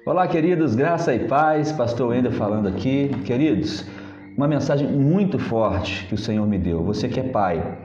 Olá, queridos, graça e paz, pastor Wender falando aqui. Queridos, uma mensagem muito forte que o Senhor me deu. Você que é pai,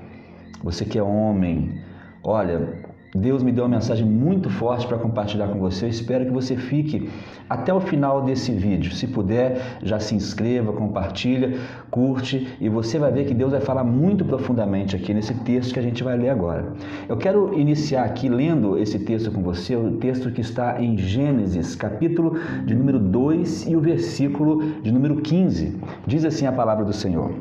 você que é homem, olha, Deus me deu uma mensagem muito forte para compartilhar com você. Eu espero que você fique até o final desse vídeo. Se puder, já se inscreva, compartilha, curte e você vai ver que Deus vai falar muito profundamente aqui nesse texto que a gente vai ler agora. Eu quero iniciar aqui lendo esse texto com você, o texto que está em Gênesis, capítulo de número 2 e o versículo de número 15. Diz assim a palavra do Senhor.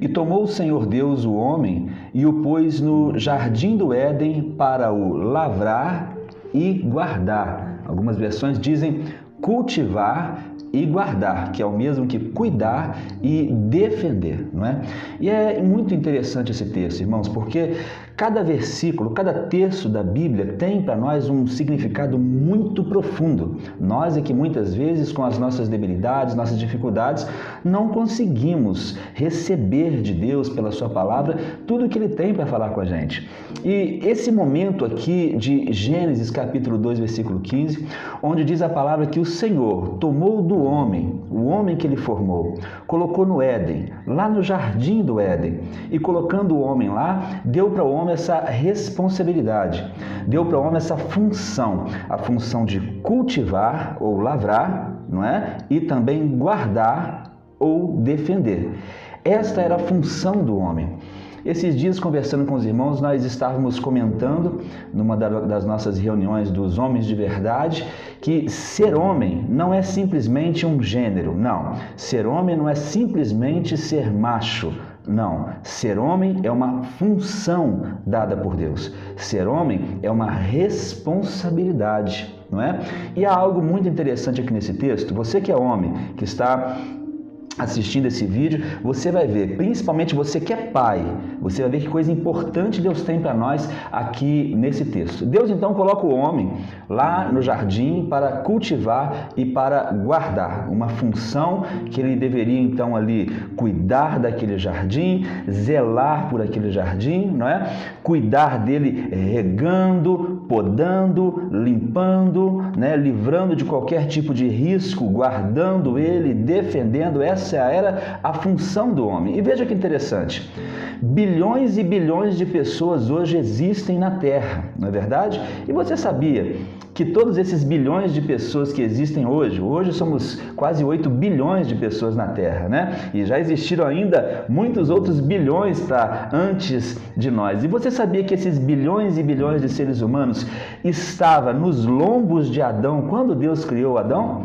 E tomou o Senhor Deus o homem e o pôs no jardim do Éden para o lavrar e guardar. Algumas versões dizem cultivar e guardar, que é o mesmo que cuidar e defender, não é? E é muito interessante esse texto, irmãos, porque cada versículo, cada texto da Bíblia tem para nós um significado muito profundo. Nós é que muitas vezes, com as nossas debilidades, nossas dificuldades, não conseguimos receber de Deus, pela sua palavra, tudo o que Ele tem para falar com a gente. E esse momento aqui de Gênesis capítulo 2, versículo 15, onde diz a palavra que o Senhor tomou do homem, o homem que Ele formou, colocou no Éden, lá no jardim do Éden, e colocando o homem lá, deu para o homem essa responsabilidade, deu para o homem essa função, a função de cultivar ou lavrar, não é? E também guardar ou defender. Esta era a função do homem. Esses dias, conversando com os irmãos, nós estávamos comentando, numa das nossas reuniões dos homens de verdade, que ser homem não é simplesmente um gênero, não. Ser homem não é simplesmente ser macho, não. Ser homem é uma função dada por Deus. Ser homem é uma responsabilidade, não é? E há algo muito interessante aqui nesse texto. Você que é homem, que está assistindo esse vídeo, você vai ver, principalmente você que é pai, você vai ver que coisa importante Deus tem para nós aqui nesse texto. Deus então coloca o homem lá no jardim para cultivar e para guardar, uma função que ele deveria então ali cuidar daquele jardim, zelar por aquele jardim, não é? Cuidar dele regando, podando, limpando, né? Livrando de qualquer tipo de risco, guardando ele, defendendo. Essa era a função do homem. E veja que interessante, bilhões e bilhões de pessoas hoje existem na Terra, não é verdade? E você sabia que todos esses bilhões de pessoas que existem hoje somos quase 8 bilhões de pessoas na Terra, né? E já existiram ainda muitos outros bilhões antes de nós. E você sabia que esses bilhões e bilhões de seres humanos estavam nos lombos de Adão quando Deus criou Adão?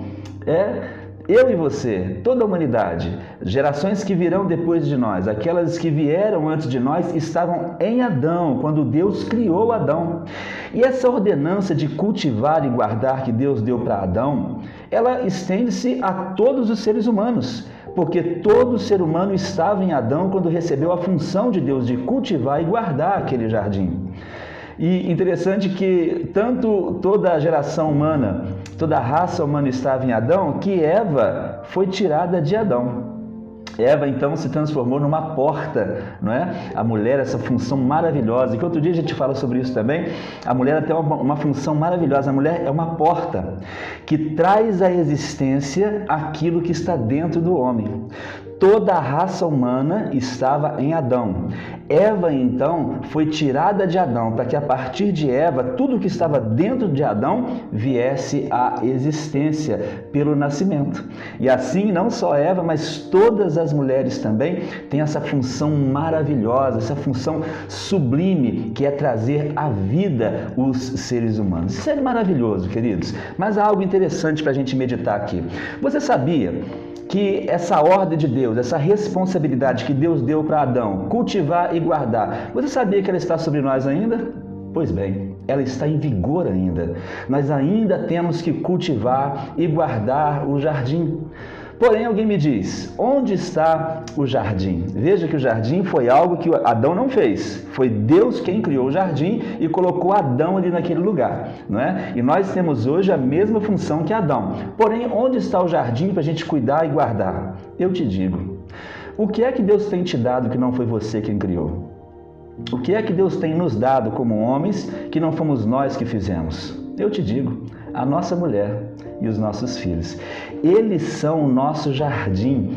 Eu e você, toda a humanidade, gerações que virão depois de nós, aquelas que vieram antes de nós, estavam em Adão, quando Deus criou Adão. E essa ordenança de cultivar e guardar que Deus deu para Adão, ela estende-se a todos os seres humanos, porque todo ser humano estava em Adão quando recebeu a função de Deus de cultivar e guardar aquele jardim. E interessante que tanto toda a geração humana, toda a raça humana estava em Adão, que Eva foi tirada de Adão. Eva então se transformou numa porta, não é? A mulher, essa função maravilhosa, e que outro dia a gente fala sobre isso também, a mulher tem uma função maravilhosa, a mulher é uma porta que traz à existência aquilo que está dentro do homem. Toda a raça humana estava em Adão. Eva, então, foi tirada de Adão para que a partir de Eva, tudo que estava dentro de Adão viesse à existência pelo nascimento. E assim, não só Eva, mas todas as mulheres também têm essa função maravilhosa, essa função sublime, que é trazer à vida os seres humanos. Isso é maravilhoso, queridos. Mas há algo interessante para a gente meditar aqui. Você sabia que essa ordem de Deus, essa responsabilidade que Deus deu para Adão, cultivar e guardar, você sabia que ela está sobre nós ainda? Pois bem, ela está em vigor ainda. Nós ainda temos que cultivar e guardar o jardim. Porém, alguém me diz, onde está o jardim? Veja que o jardim foi algo que Adão não fez. Foi Deus quem criou o jardim e colocou Adão ali naquele lugar, não é? E nós temos hoje a mesma função que Adão. Porém, onde está o jardim para a gente cuidar e guardar? Eu te digo, o que é que Deus tem te dado que não foi você quem criou? O que é que Deus tem nos dado como homens que não fomos nós que fizemos? Eu te digo, a nossa mulher e os nossos filhos. Eles são o nosso jardim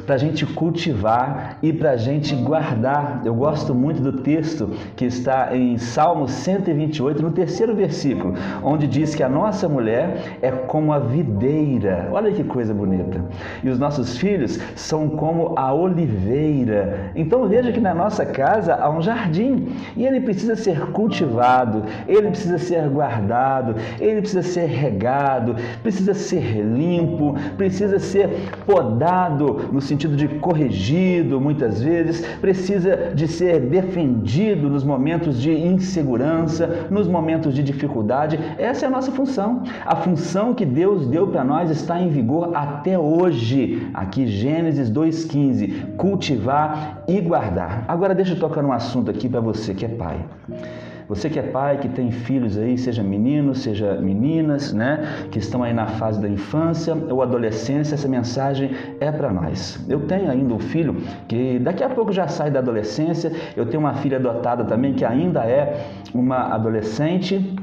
para a gente cultivar e para a gente guardar. Eu gosto muito do texto que está em Salmo 128, no 3º versículo, onde diz que a nossa mulher é como a videira. Olha que coisa bonita. E os nossos filhos são como a oliveira. Então veja que na nossa casa há um jardim e ele precisa ser cultivado, ele precisa ser guardado, ele precisa ser regado, precisa ser limpo, precisa ser podado no sentido de corrigido, muitas vezes, precisa de ser defendido nos momentos de insegurança, nos momentos de dificuldade. Essa é a nossa função. A função que Deus deu para nós está em vigor até hoje. Aqui, Gênesis 2,15, cultivar e guardar. Agora deixa eu tocar num assunto aqui para você que é pai. Você que é pai, que tem filhos aí, seja meninos, seja meninas, né, que estão aí na fase da infância ou adolescência, essa mensagem é para nós. Eu tenho ainda um filho que daqui a pouco já sai da adolescência, eu tenho uma filha adotada também que ainda é uma adolescente.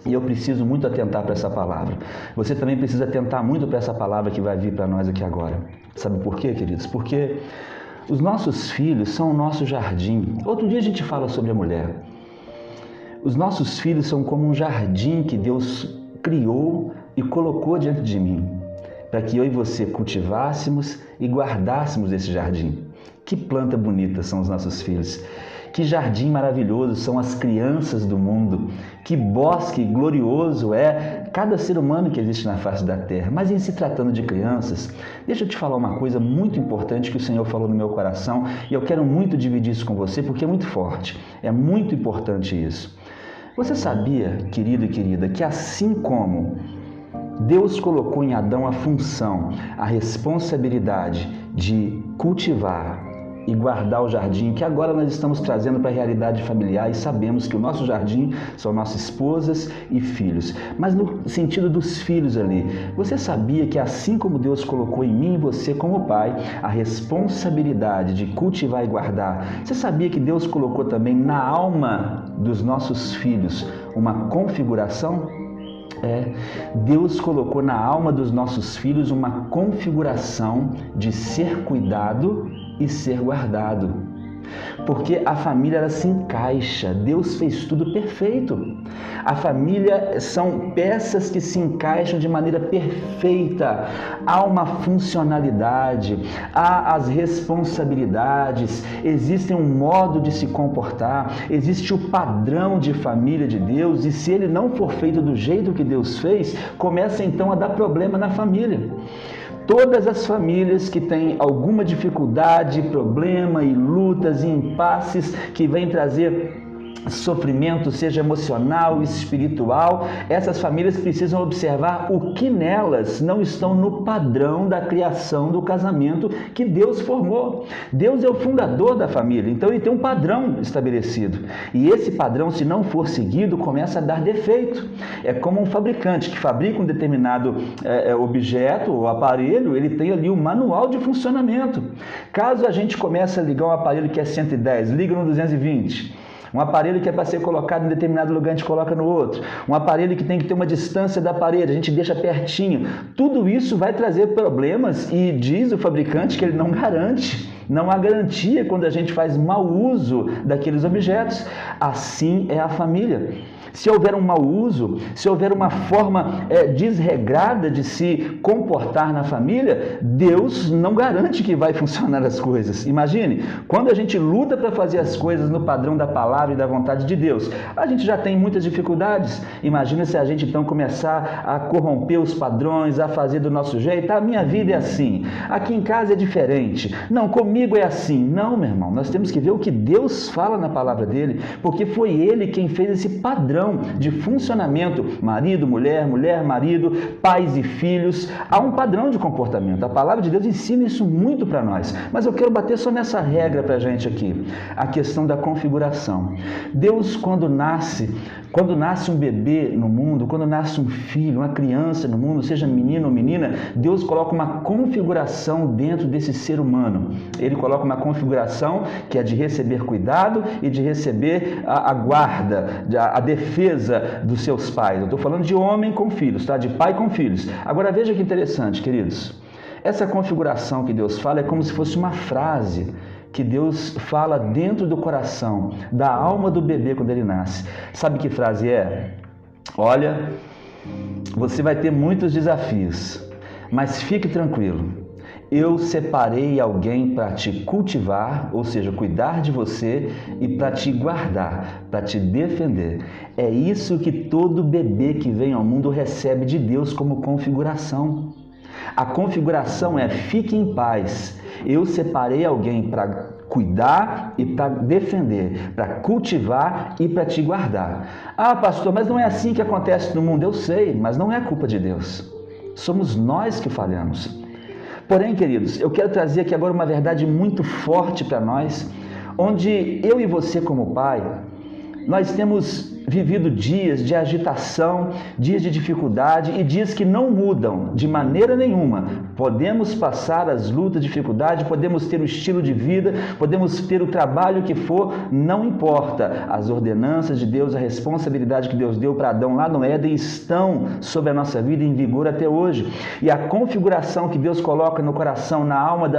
E eu preciso muito atentar para essa palavra. Você também precisa atentar muito para essa palavra que vai vir para nós aqui agora. Sabe por quê, queridos? Porque os nossos filhos são o nosso jardim. Outro dia a gente fala sobre a mulher. Os nossos filhos são como um jardim que Deus criou e colocou diante de mim, para que eu e você cultivássemos e guardássemos esse jardim. Que planta bonita são os nossos filhos. Que jardim maravilhoso são as crianças do mundo. Que bosque glorioso é cada ser humano que existe na face da terra. Mas em se tratando de crianças, deixa eu te falar uma coisa muito importante que o Senhor falou no meu coração e eu quero muito dividir isso com você porque é muito forte. É muito importante isso. Você sabia, querido e querida, que assim como Deus colocou em Adão a função, a responsabilidade de cultivar e guardar o jardim, que agora nós estamos trazendo para a realidade familiar e sabemos que o nosso jardim são nossas esposas e filhos. Mas no sentido dos filhos ali, você sabia que assim como Deus colocou em mim e você como pai a responsabilidade de cultivar e guardar, você sabia que Deus colocou também na alma dos nossos filhos uma configuração? Deus colocou na alma dos nossos filhos uma configuração de ser cuidado e ser guardado. Porque a família ela se encaixa, Deus fez tudo perfeito. A família são peças que se encaixam de maneira perfeita. Há uma funcionalidade, há as responsabilidades, existe um modo de se comportar, existe o padrão de família de Deus e se ele não for feito do jeito que Deus fez, começa então a dar problema na família. Todas as famílias que têm alguma dificuldade, problema e lutas e impasses que vêm trazer sofrimento, seja emocional, espiritual, essas famílias precisam observar o que nelas não estão no padrão da criação do casamento que Deus formou. Deus é o fundador da família, então ele tem um padrão estabelecido. E esse padrão, se não for seguido, começa a dar defeito. É como um fabricante que fabrica um determinado objeto ou aparelho, ele tem ali um manual de funcionamento. Caso a gente comece a ligar um aparelho que é 110, liga no 220. Um aparelho que é para ser colocado em determinado lugar, a gente coloca no outro. Um aparelho que tem que ter uma distância da parede, a gente deixa pertinho. Tudo isso vai trazer problemas e diz o fabricante que ele não garante. Não há garantia quando a gente faz mau uso daqueles objetos. Assim é a família. Se houver um mau uso, se houver uma forma desregrada de se comportar na família, Deus não garante que vai funcionar as coisas. Imagine, quando a gente luta para fazer as coisas no padrão da palavra e da vontade de Deus, a gente já tem muitas dificuldades. Imagina se a gente então começar a corromper os padrões, a fazer do nosso jeito. A minha vida é assim, aqui em casa é diferente. Não, comigo é assim. Não, meu irmão, nós temos que ver o que Deus fala na palavra dele, porque foi ele quem fez esse padrão de funcionamento, marido, mulher, mulher, marido, pais e filhos. Há um padrão de comportamento. A palavra de Deus ensina isso muito para nós. Mas eu quero bater só nessa regra para a gente aqui, a questão da configuração. Deus, quando nasce, Quando nasce um bebê no mundo, quando nasce um filho, uma criança no mundo, seja menino ou menina, Deus coloca uma configuração dentro desse ser humano. Ele coloca uma configuração que é de receber cuidado e de receber a guarda, a defesa dos seus pais. Eu estou falando de homem com filhos, tá? De pai com filhos. Agora veja que interessante, queridos. Essa configuração que Deus fala é como se fosse uma frase que Deus fala dentro do coração, da alma do bebê quando ele nasce. Sabe que frase é? Olha, você vai ter muitos desafios, mas fique tranquilo. Eu separei alguém para te cultivar, ou seja, cuidar de você e para te guardar, para te defender. É isso que todo bebê que vem ao mundo recebe de Deus como configuração. A configuração é: fique em paz. Eu separei alguém para cuidar e para defender, para cultivar e para te guardar. Ah, pastor, mas não é assim que acontece no mundo. Eu sei, mas não é culpa de Deus. Somos nós que falhamos. Porém, queridos, eu quero trazer aqui agora uma verdade muito forte para nós, onde eu e você como pai, nós temos vivido dias de agitação, dias de dificuldade e dias que não mudam de maneira nenhuma. Podemos passar as lutas, dificuldades, podemos ter o estilo de vida, podemos ter o trabalho que for, não importa. As ordenanças de Deus, a responsabilidade que Deus deu para Adão lá no Éden estão sobre a nossa vida em vigor até hoje. E a configuração que Deus coloca no coração, na alma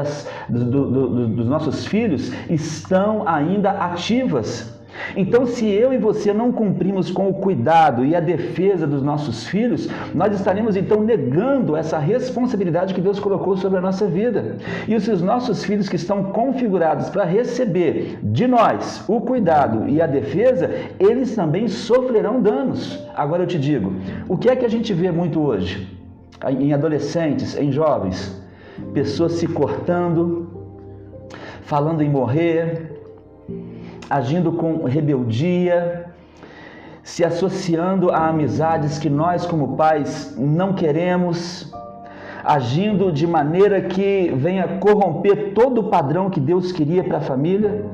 dos nossos filhos, estão ainda ativas. Então, se eu e você não cumprimos com o cuidado e a defesa dos nossos filhos, nós estaremos então negando essa responsabilidade que Deus colocou sobre a nossa vida. E se os nossos filhos que estão configurados para receber de nós o cuidado e a defesa, eles também sofrerão danos. Agora eu te digo, o que é que a gente vê muito hoje? Em adolescentes, em jovens, pessoas se cortando, falando em morrer, agindo com rebeldia, se associando a amizades que nós como pais não queremos, agindo de maneira que venha corromper todo o padrão que Deus queria para a família.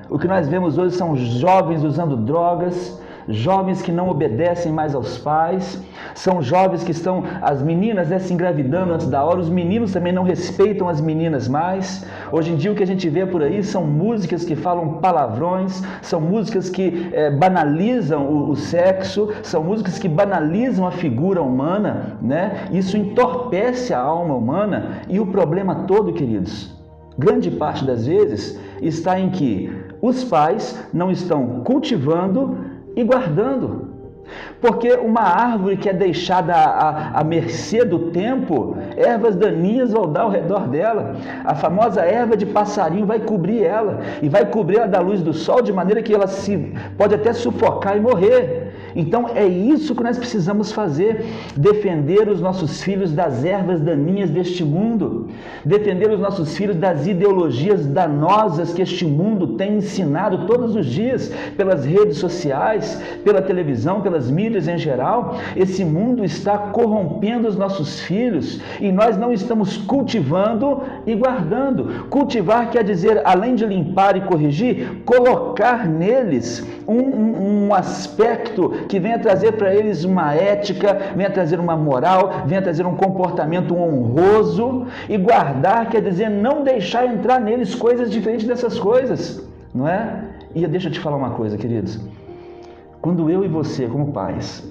O que nós vemos hoje são jovens usando drogas, jovens que não obedecem mais aos pais, são jovens que estão, as meninas se engravidando antes da hora, os meninos também não respeitam as meninas mais. Hoje em dia o que a gente vê por aí são músicas que falam palavrões, são músicas que banalizam o sexo, são músicas que banalizam a figura humana, né? Isso entorpece a alma humana e o problema todo, queridos, grande parte das vezes está em que os pais não estão cultivando e guardando. Porque uma árvore que é deixada à mercê do tempo, ervas daninhas vão dar ao redor dela. A famosa erva de passarinho vai cobrir ela, e vai cobrir ela da luz do sol, de maneira que ela pode até sufocar e morrer. Então é isso que nós precisamos fazer, defender os nossos filhos das ervas daninhas deste mundo, defender os nossos filhos das ideologias danosas que este mundo tem ensinado todos os dias, pelas redes sociais, pela televisão, pelas mídias em geral. Esse mundo está corrompendo os nossos filhos e nós não estamos cultivando e guardando. Cultivar quer dizer, além de limpar e corrigir, colocar neles um aspecto que venha trazer para eles uma ética, venha trazer uma moral, venha trazer um comportamento honroso. E guardar quer dizer não deixar entrar neles coisas diferentes dessas coisas, não é? E deixa eu te falar uma coisa, queridos. Quando eu e você, como pais,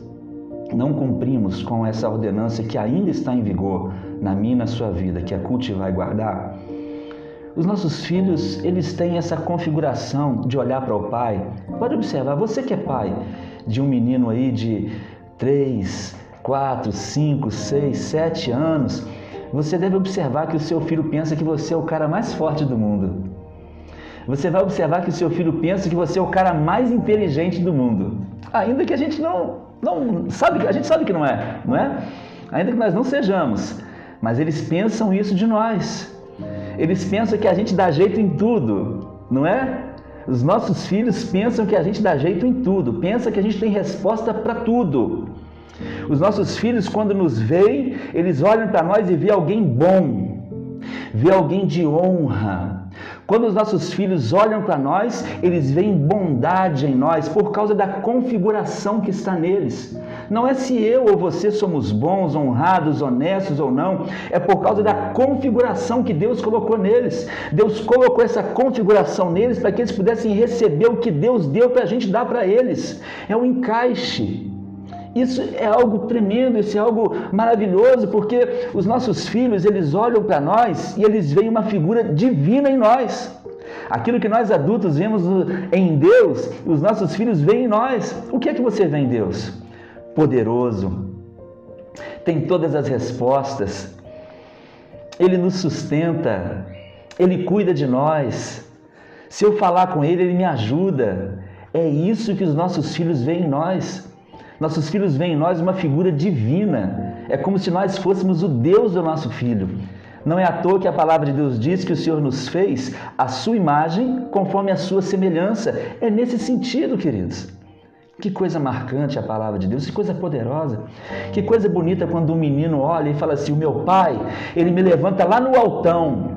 não cumprimos com essa ordenança que ainda está em vigor na minha e na sua vida, que é cultivar e guardar, os nossos filhos, eles têm essa configuração de olhar para o pai. Pode observar, você que é pai de um menino aí de 3, 4, 5, 6, 7 anos, você deve observar que o seu filho pensa que você é o cara mais forte do mundo. Você vai observar que o seu filho pensa que você é o cara mais inteligente do mundo. Ainda que a gente não sabe, a gente sabe que não é? Ainda que nós não sejamos, mas eles pensam isso de nós. Eles pensam que a gente dá jeito em tudo, não é? Os nossos filhos pensam que a gente dá jeito em tudo, pensam que a gente tem resposta para tudo. Os nossos filhos, quando nos veem, eles olham para nós e vê alguém bom, vê alguém de honra. Quando os nossos filhos olham para nós, eles veem bondade em nós por causa da configuração que está neles. Não é se eu ou você somos bons, honrados, honestos ou não, é por causa da configuração que Deus colocou neles. Deus colocou essa configuração neles para que eles pudessem receber o que Deus deu para a gente dar para eles. É um encaixe. Isso é algo tremendo, isso é algo maravilhoso, porque os nossos filhos, eles olham para nós e eles veem uma figura divina em nós. Aquilo que nós adultos vemos em Deus, os nossos filhos veem em nós. O que é que você vê em Deus? Poderoso, tem todas as respostas, Ele nos sustenta, Ele cuida de nós. Se eu falar com Ele, Ele me ajuda. É isso que os nossos filhos veem em nós. Nossos filhos veem em nós uma figura divina. É como se nós fôssemos o Deus do nosso filho. Não é à toa que a palavra de Deus diz que o Senhor nos fez a sua imagem conforme a sua semelhança. É nesse sentido, queridos. Que coisa marcante a palavra de Deus, que coisa poderosa. Que coisa bonita quando um menino olha e fala assim: o meu pai, ele me levanta lá no altão.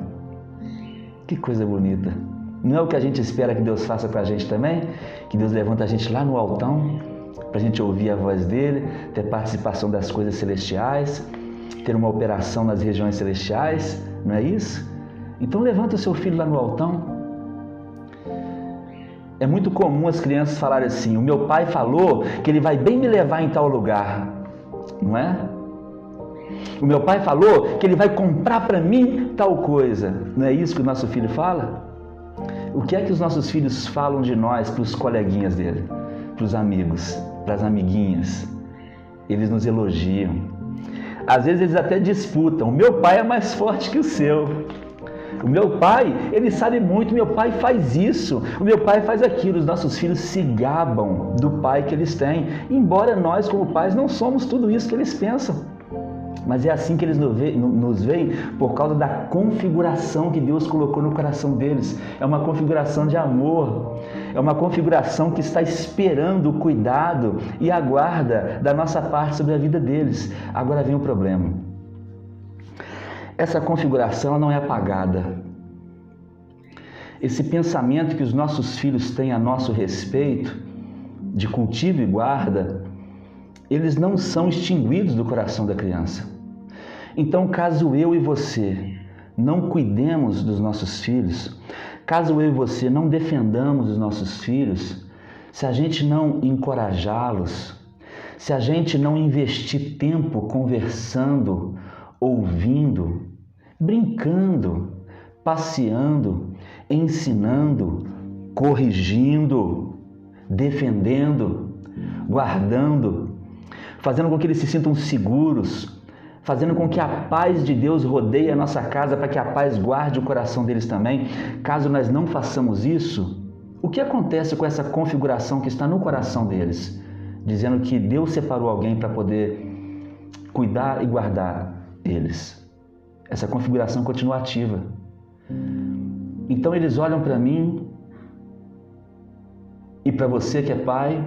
Que coisa bonita. Não é o que a gente espera que Deus faça para a gente também? Que Deus levanta a gente lá no altão, para a gente ouvir a voz dele, ter participação das coisas celestiais, ter uma operação nas regiões celestiais, não é isso? Então levanta o seu filho lá no altão. É muito comum as crianças falarem assim: o meu pai falou que ele vai bem me levar em tal lugar, não é? O meu pai falou que ele vai comprar para mim tal coisa, não é isso que o nosso filho fala? O que é que os nossos filhos falam de nós para os coleguinhas dele, para os amigos, para as amiguinhas? Eles nos elogiam. Às vezes eles até disputam: o meu pai é mais forte que o seu. O meu pai, ele sabe muito, o meu pai faz isso, o meu pai faz aquilo. Os nossos filhos se gabam do pai que eles têm, embora nós, como pais, não somos tudo isso que eles pensam. Mas é assim que eles nos veem por causa da configuração que Deus colocou no coração deles. É uma configuração de amor, é uma configuração que está esperando o cuidado e a guarda da nossa parte sobre a vida deles. Agora vem o problema. Essa configuração não é apagada. Esse pensamento que os nossos filhos têm a nosso respeito, de cultivo e guarda, eles não são extinguidos do coração da criança. Então, caso eu e você não cuidemos dos nossos filhos, caso eu e você não defendamos os nossos filhos, se a gente não encorajá-los, se a gente não investir tempo conversando, ouvindo, brincando, passeando, ensinando, corrigindo, defendendo, guardando, fazendo com que eles se sintam seguros, fazendo com que a paz de Deus rodeie a nossa casa para que a paz guarde o coração deles também. Caso nós não façamos isso, o que acontece com essa configuração que está no coração deles? Dizendo que Deus separou alguém para poder cuidar e guardar eles. Essa configuração continua ativa. Então eles olham para mim e para você que é pai,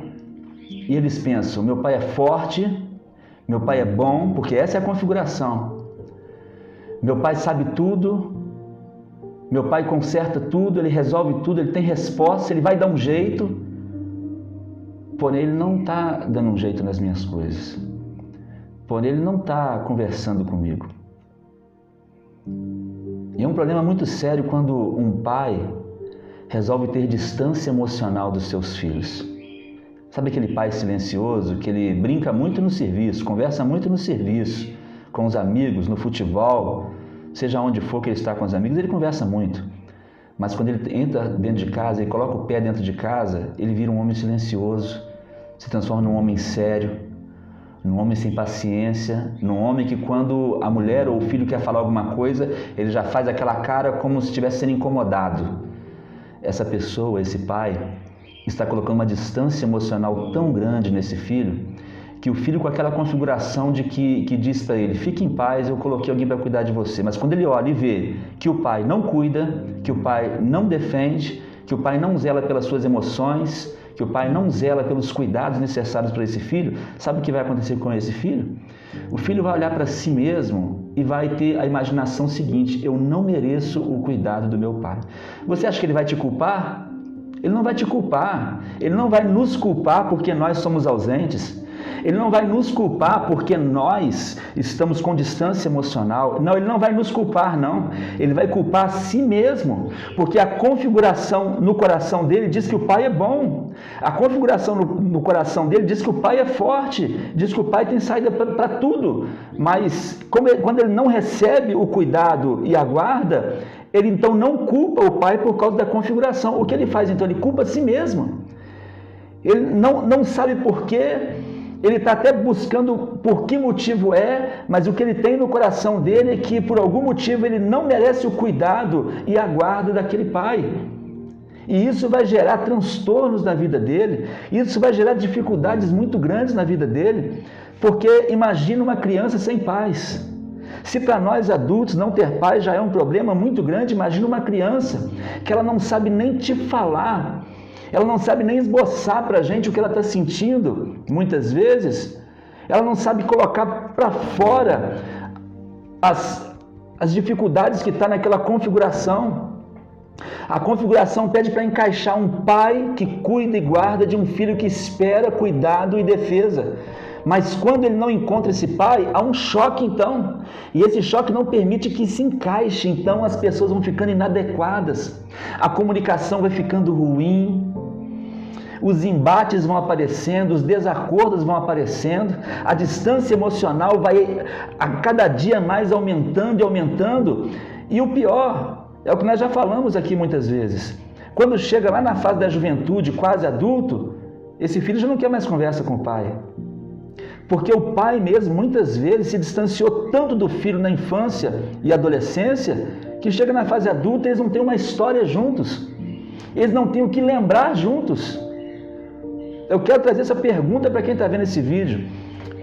e eles pensam: meu pai é forte, meu pai é bom, porque essa é a configuração. Meu pai sabe tudo, meu pai conserta tudo, ele resolve tudo, ele tem resposta, ele vai dar um jeito. Porém, ele não está dando um jeito nas minhas coisas. Porém, ele não está conversando comigo. E é um problema muito sério quando um pai resolve ter distância emocional dos seus filhos. Sabe aquele pai silencioso que ele brinca muito no serviço, conversa muito no serviço, com os amigos, no futebol, seja onde for que ele está com os amigos, ele conversa muito. Mas quando ele entra dentro de casa e coloca o pé dentro de casa, ele vira um homem silencioso, se transforma num homem sério, num homem sem paciência, num homem que quando a mulher ou o filho quer falar alguma coisa, ele já faz aquela cara como se estivesse sendo incomodado. Essa pessoa, esse pai, está colocando uma distância emocional tão grande nesse filho, que o filho com aquela configuração de que diz para ele: fique em paz, eu coloquei alguém para cuidar de você. Mas quando ele olha e vê que o pai não cuida, que o pai não defende, que o pai não zela pelas suas emoções, que o pai não zela pelos cuidados necessários para esse filho, sabe o que vai acontecer com esse filho? O filho vai olhar para si mesmo e vai ter a imaginação seguinte: eu não mereço o cuidado do meu pai. Você acha que ele vai te culpar? Ele não vai te culpar. Ele não vai nos culpar porque nós somos ausentes. Ele não vai nos culpar porque nós estamos com distância emocional. Não, ele não vai nos culpar, não. Ele vai culpar a si mesmo, porque a configuração no coração dele diz que o pai é bom. A configuração no coração dele diz que o pai é forte, diz que o pai tem saída para tudo. Mas quando ele não recebe o cuidado e a guarda, ele então não culpa o pai por causa da configuração. O que ele faz então? Ele culpa a si mesmo. Ele não sabe por quê. Ele está até buscando por que motivo mas o que ele tem no coração dele é que por algum motivo ele não merece o cuidado e a guarda daquele pai. E isso vai gerar transtornos na vida dele, isso vai gerar dificuldades muito grandes na vida dele, porque imagina uma criança sem pais. Se para nós adultos não ter pais já é um problema muito grande, imagina uma criança que ela não sabe nem te falar. Ela não sabe nem esboçar para a gente o que ela está sentindo, muitas vezes. Ela não sabe colocar para fora as dificuldades que está naquela configuração. A configuração pede para encaixar um pai que cuida e guarda de um filho que espera cuidado e defesa. Mas quando ele não encontra esse pai, há um choque então. E esse choque não permite que se encaixe, então as pessoas vão ficando inadequadas. A comunicação vai ficando ruim. Os embates vão aparecendo, os desacordos vão aparecendo, a distância emocional vai a cada dia mais aumentando e aumentando. E o pior é o que nós já falamos aqui muitas vezes. Quando chega lá na fase da juventude, quase adulto, esse filho já não quer mais conversa com o pai. Porque o pai mesmo, muitas vezes, se distanciou tanto do filho na infância e adolescência, que chega na fase adulta e eles não têm uma história juntos. Eles não têm o que lembrar juntos. Eu quero trazer essa pergunta para quem está vendo esse vídeo.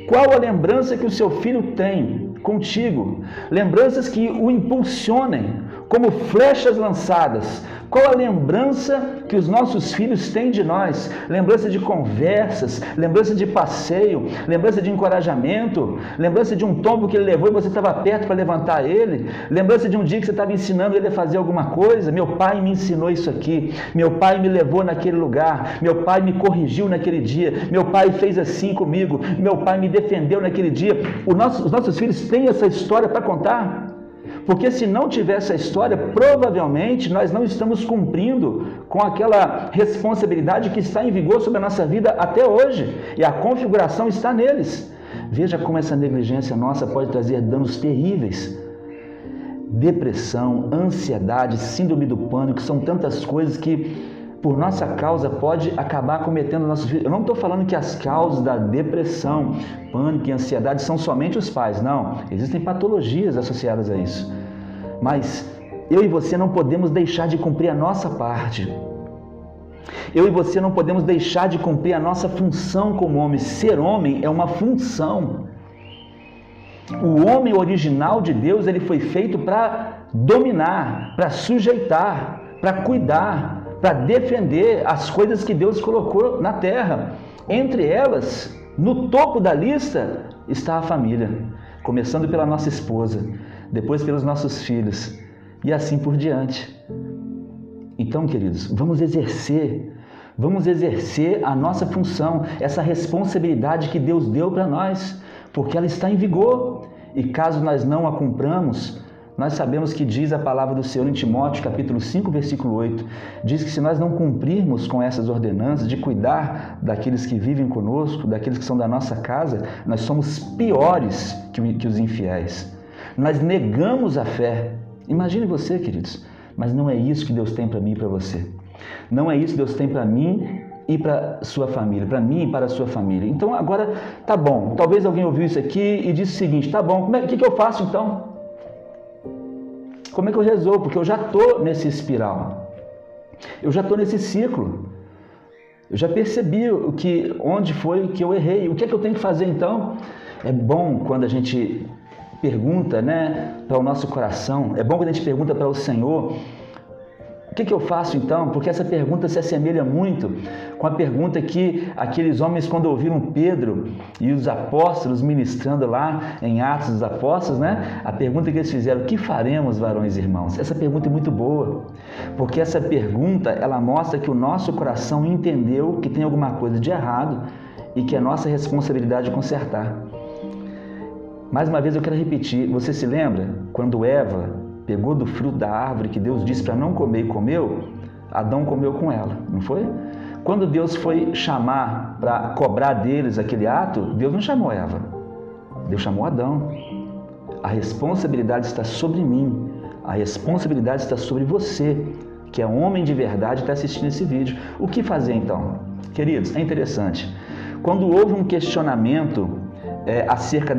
Qual a lembrança que o seu filho tem contigo? Lembranças que o impulsionem, como flechas lançadas. Qual a lembrança que os nossos filhos têm de nós? Lembrança de conversas, lembrança de passeio, lembrança de encorajamento, lembrança de um tombo que ele levou e você estava perto para levantar ele, lembrança de um dia que você estava ensinando ele a fazer alguma coisa. Meu pai me ensinou isso aqui, meu pai me levou naquele lugar, meu pai me corrigiu naquele dia, meu pai fez assim comigo, meu pai me defendeu naquele dia. Os nossos filhos têm essa história para contar. Porque se não tiver essa história, provavelmente nós não estamos cumprindo com aquela responsabilidade que está em vigor sobre a nossa vida até hoje. E a configuração está neles. Veja como essa negligência nossa pode trazer danos terríveis. Depressão, ansiedade, síndrome do pânico, são tantas coisas que por nossa causa pode acabar cometendo nossos filhos. Eu não estou falando que as causas da depressão, pânico e ansiedade são somente os pais, não. Existem patologias associadas a isso. Mas eu e você não podemos deixar de cumprir a nossa parte. Eu e você não podemos deixar de cumprir a nossa função como homem. Ser homem é uma função. O homem original de Deus, ele foi feito para dominar, para sujeitar, para cuidar, para defender as coisas que Deus colocou na terra. Entre elas, no topo da lista, está a família, começando pela nossa esposa, depois pelos nossos filhos e assim por diante. Então, queridos, vamos exercer a nossa função, essa responsabilidade que Deus deu para nós, porque ela está em vigor. E caso nós não a cumpramos, nós sabemos que diz a palavra do Senhor em Timóteo, capítulo 5, versículo 8, diz que se nós não cumprirmos com essas ordenanças de cuidar daqueles que vivem conosco, daqueles que são da nossa casa, nós somos piores que os infiéis. Nós negamos a fé. Imagine você, queridos, mas não é isso que Deus tem para mim e para você. Não é isso que Deus tem para mim e para sua família, para mim e para a sua família. Então agora, tá bom, talvez alguém ouviu isso aqui e disse o seguinte: tá bom, o que eu faço então? Como é que eu resolvo? Porque eu já estou nesse espiral, eu já estou nesse ciclo, eu já percebi onde foi que eu errei. O que é que eu tenho que fazer então? É bom quando a gente pergunta, para o nosso coração, é bom quando a gente pergunta para o Senhor O que eu faço então? Porque essa pergunta se assemelha muito com a pergunta que aqueles homens, quando ouviram Pedro e os apóstolos ministrando lá em Atos dos Apóstolos, né? A pergunta que eles fizeram: o que faremos, varões e irmãos? Essa pergunta é muito boa, porque essa pergunta, ela mostra que o nosso coração entendeu que tem alguma coisa de errado e que é nossa responsabilidade consertar. Mais uma vez eu quero repetir, você se lembra quando Eva pegou do fruto da árvore que Deus disse para não comer e comeu? Adão comeu com ela, não foi? Quando Deus foi chamar para cobrar deles aquele ato, Deus não chamou Eva, Deus chamou Adão. A responsabilidade está sobre mim, a responsabilidade está sobre você, que é homem de verdade e está assistindo esse vídeo. O que fazer então? Queridos, é interessante. Quando houve um questionamento acerca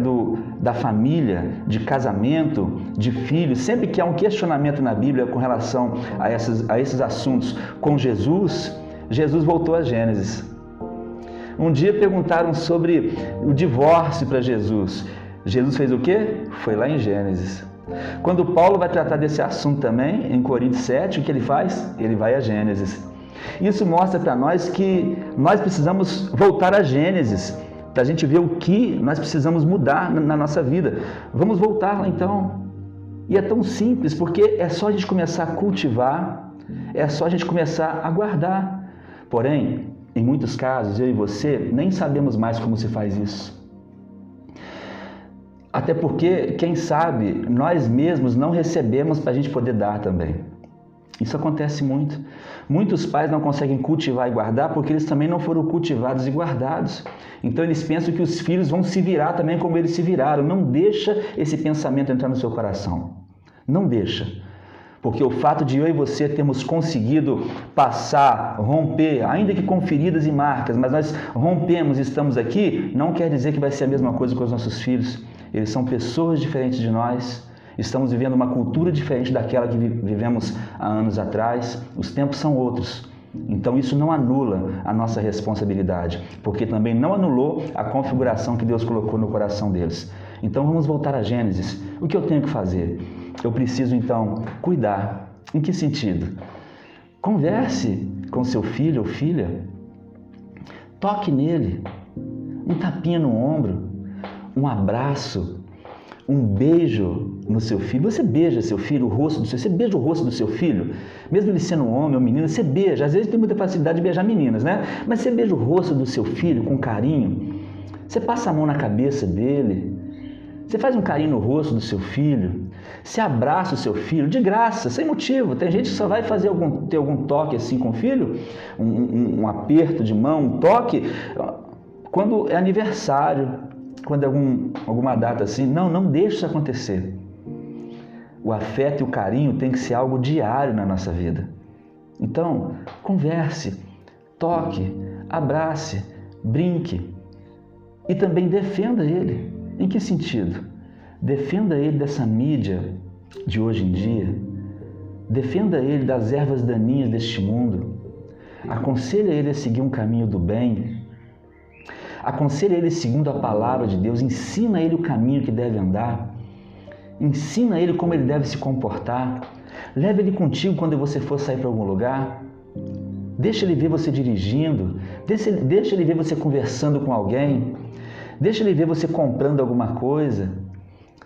da família, de casamento, de filhos, sempre que há um questionamento na Bíblia com relação a esses assuntos com Jesus, Jesus voltou a Gênesis. Um dia perguntaram sobre o divórcio para Jesus. Jesus fez o quê? Foi lá em Gênesis. Quando Paulo vai tratar desse assunto também, em Coríntios 7, o que ele faz? Ele vai a Gênesis. Isso mostra para nós que nós precisamos voltar a Gênesis, para a gente ver o que nós precisamos mudar na nossa vida. Vamos voltar lá então. E é tão simples, porque é só a gente começar a cultivar, é só a gente começar a guardar. Porém, em muitos casos, eu e você nem sabemos mais como se faz isso. Até porque, quem sabe, nós mesmos não recebemos para a gente poder dar também. Isso acontece muito. Muitos pais não conseguem cultivar e guardar porque eles também não foram cultivados e guardados. Então eles pensam que os filhos vão se virar também como eles se viraram. Não deixa esse pensamento entrar no seu coração. Não deixa. Porque o fato de eu e você termos conseguido passar, romper, ainda que com feridas e marcas, mas nós rompemos e estamos aqui, não quer dizer que vai ser a mesma coisa com os nossos filhos. Eles são pessoas diferentes de nós. Estamos vivendo uma cultura diferente daquela que vivemos há anos atrás. Os tempos são outros. Então isso não anula a nossa responsabilidade, porque também não anulou a configuração que Deus colocou no coração deles. Então vamos voltar a Gênesis. O que eu tenho que fazer? Eu preciso então cuidar. Em que sentido? Converse com seu filho ou filha. Toque nele. Um tapinha no ombro. Um abraço. Um beijo no seu filho. Você beija seu filho, o rosto do seu filho. Você beija o rosto do seu filho, mesmo ele sendo um homem ou menino, você beija. Às vezes tem muita facilidade de beijar meninas, né? Mas você beija o rosto do seu filho com carinho. Você passa a mão na cabeça dele. Você faz um carinho no rosto do seu filho. Você abraça o seu filho de graça, sem motivo. Tem gente que só vai ter algum toque assim com o filho, um aperto de mão, um toque, quando é aniversário. Quando é alguma data assim, não deixe isso acontecer. O afeto e o carinho tem que ser algo diário na nossa vida. Então, converse, toque, abrace, brinque e também defenda ele. Em que sentido? Defenda ele dessa mídia de hoje em dia. Defenda ele das ervas daninhas deste mundo. Aconselhe ele a seguir um caminho do bem. Aconselha ele segundo a palavra de Deus, ensina ele o caminho que deve andar, ensina ele como ele deve se comportar, leva ele contigo quando você for sair para algum lugar, deixa ele ver você dirigindo, deixa ele ver você conversando com alguém, deixa ele ver você comprando alguma coisa,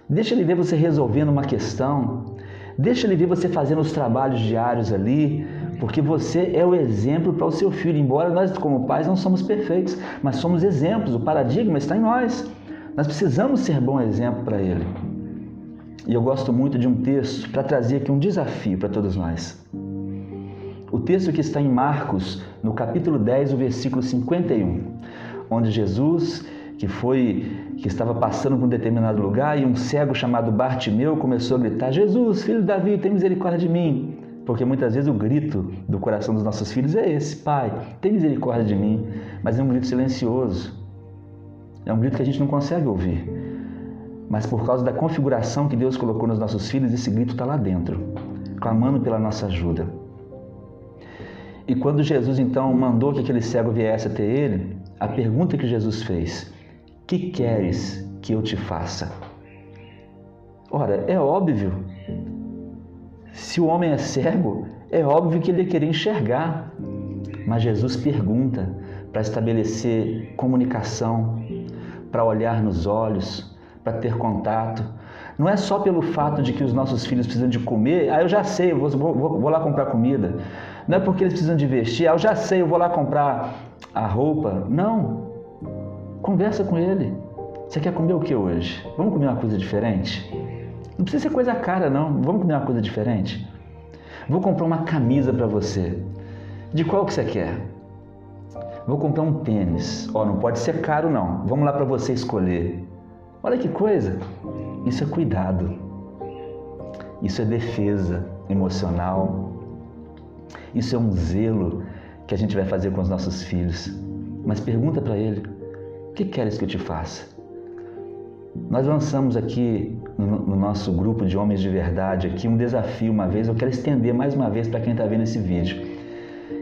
deixa ele ver você resolvendo uma questão, deixa ele ver você fazendo os trabalhos diários ali, porque você é o exemplo para o seu filho. Embora nós, como pais, não somos perfeitos, mas somos exemplos, o paradigma está em nós. Nós precisamos ser bom exemplo para ele. E eu gosto muito de um texto para trazer aqui um desafio para todos nós. O texto que está em Marcos, no capítulo 10, o versículo 51, onde Jesus, que estava passando por um determinado lugar, e um cego chamado Bartimeu começou a gritar: Jesus, filho de Davi, tem misericórdia de mim. Porque muitas vezes o grito do coração dos nossos filhos é esse: Pai, tem misericórdia de mim. Mas é um grito silencioso. É um grito que a gente não consegue ouvir. Mas por causa da configuração que Deus colocou nos nossos filhos, esse grito está lá dentro, clamando pela nossa ajuda. E quando Jesus então mandou que aquele cego viesse até ele, a pergunta que Jesus fez: que queres que eu te faça? Ora, é óbvio. Se o homem é cego, É óbvio que ele ia querer enxergar, mas Jesus pergunta para estabelecer comunicação, para olhar nos olhos, para ter contato. Não é só pelo fato de que os nossos filhos precisam de comer, eu já sei, eu vou lá comprar comida. Não é porque eles precisam de vestir, eu já sei, eu vou lá comprar a roupa. Não. Conversa com ele. Você quer comer o que hoje? Vamos comer uma coisa diferente? Não precisa ser coisa cara, não. Vamos comer uma coisa diferente? Vou comprar uma camisa para você. De qual que você quer? Vou comprar um tênis. Não pode ser caro, não. Vamos lá para você escolher. Olha que coisa. Isso é cuidado. Isso é defesa emocional. Isso é um zelo que a gente vai fazer com os nossos filhos. Mas pergunta para ele, o que queres que eu te faça? Nós lançamos aqui no nosso grupo de homens de verdade aqui um desafio uma vez, eu quero estender mais uma vez para quem está vendo esse vídeo.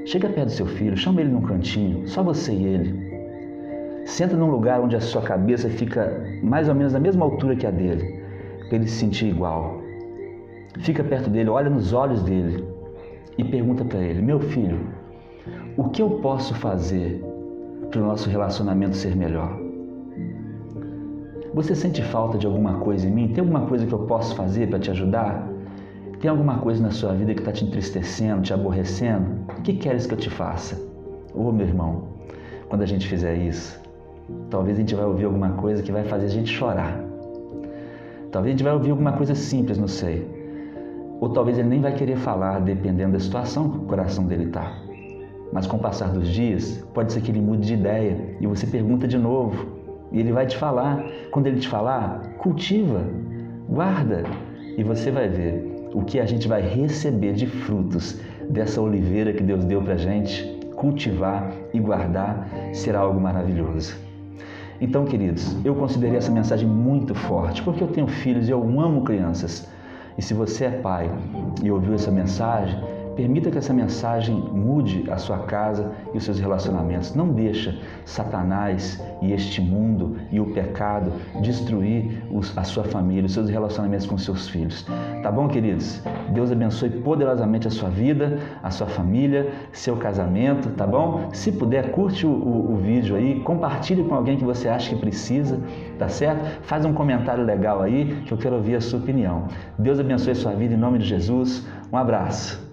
Chega perto do seu filho, chama ele num cantinho, só você e ele. Senta num lugar onde a sua cabeça fica mais ou menos na mesma altura que a dele, para ele se sentir igual. Fica perto dele, olha nos olhos dele e pergunta para ele, meu filho, o que eu posso fazer para o nosso relacionamento ser melhor? Você sente falta de alguma coisa em mim? Tem alguma coisa que eu posso fazer para te ajudar? Tem alguma coisa na sua vida que está te entristecendo, te aborrecendo? O que queres que eu te faça? Meu irmão, quando a gente fizer isso, talvez a gente vai ouvir alguma coisa que vai fazer a gente chorar. Talvez a gente vai ouvir alguma coisa simples, não sei. Ou talvez ele nem vai querer falar, dependendo da situação que o coração dele está. Mas com o passar dos dias, pode ser que ele mude de ideia e você pergunta de novo. E ele vai te falar. Quando ele te falar, cultiva, guarda. E você vai ver o que a gente vai receber de frutos dessa oliveira que Deus deu para a gente. Cultivar e guardar será algo maravilhoso. Então, queridos, eu considerei essa mensagem muito forte, porque eu tenho filhos e eu amo crianças. E se você é pai e ouviu essa mensagem, permita que essa mensagem mude a sua casa e os seus relacionamentos. Não deixa Satanás e este mundo e o pecado destruir a sua família, os seus relacionamentos com seus filhos. Tá bom, queridos? Deus abençoe poderosamente a sua vida, a sua família, seu casamento, tá bom? Se puder, curte o vídeo aí, compartilhe com alguém que você acha que precisa, tá certo? Faz um comentário legal aí que eu quero ouvir a sua opinião. Deus abençoe a sua vida em nome de Jesus. Um abraço.